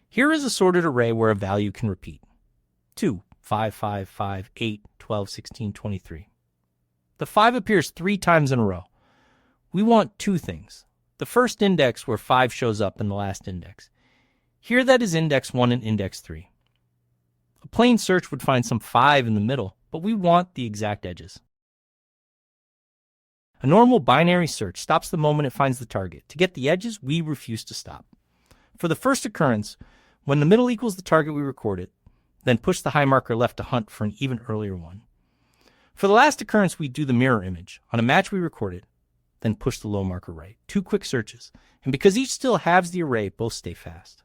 Here is a sorted array where a value can repeat. 2, 5, 5, 5, 8, 12, 16, 23. The 5 appears 3 times in a row. We want 2 things. The first index where 5 shows up in the last index. Here that is index 1 and index 3. A plain search would find some 5 in the middle, but we want the exact edges. A normal binary search stops the moment it finds the target. To get the edges, we refuse to stop. For the first occurrence, when the middle equals the target, we record it, then push the high marker left to hunt for an even earlier one. For the last occurrence, we do the mirror image. On a match, we record it, then push the low marker right. 2 quick searches. And because each still halves the array, both stay fast.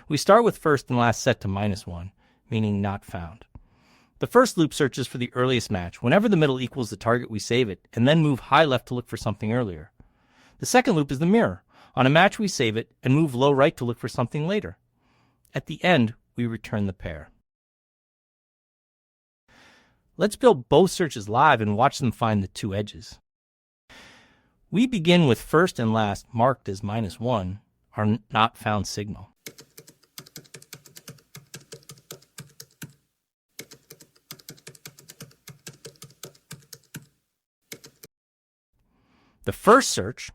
We start with first and last set to -1, meaning not found. The first loop searches for the earliest match. Whenever the middle equals the target, we save it, and then move high left to look for something earlier. The second loop is the mirror. On a match, we save it and move low right to look for something later. At the end, we return the pair. Let's build both searches live and watch them find the 2 edges. We begin with first and last marked as -1, our not found signal. The first search,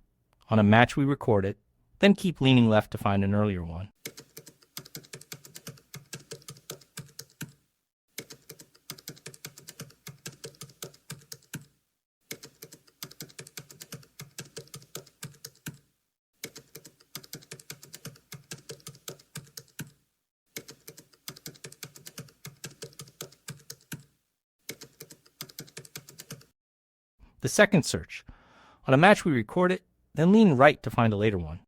on a match we record it, then keep leaning left to find an earlier one. The second search, on a match we record it, then lean right to find a later one.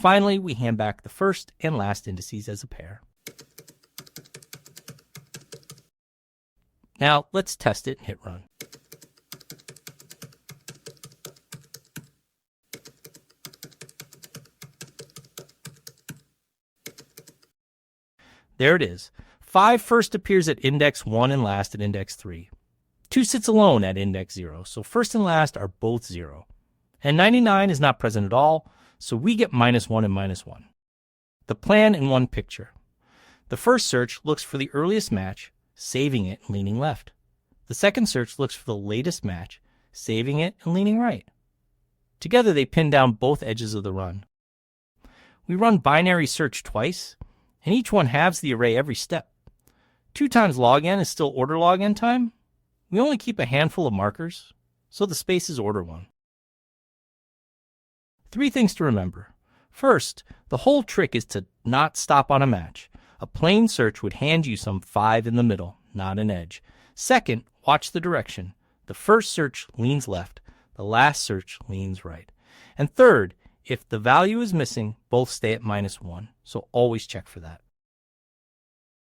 Finally, we hand back the first and last indices as a pair. Now, let's test it and hit run. There it is. 5 first appears at index 1 and last at index 3. 2 sits alone at index 0, so first and last are both 0. And 99 is not present at all, so we get -1 and -1. The plan in one picture. The first search looks for the earliest match, saving it and leaning left. The second search looks for the latest match, saving it and leaning right. Together they pin down both edges of the run. We run binary search twice, and each one halves the array every step. 2 times log n is still order log n time. We only keep a handful of markers, so the space is order 1. 3 things to remember. First, the whole trick is to not stop on a match. A plain search would hand you some 5 in the middle, not an edge. Second, watch the direction. The first search leans left, the last search leans right. And third, if the value is missing, both stay at -1, so always check for that.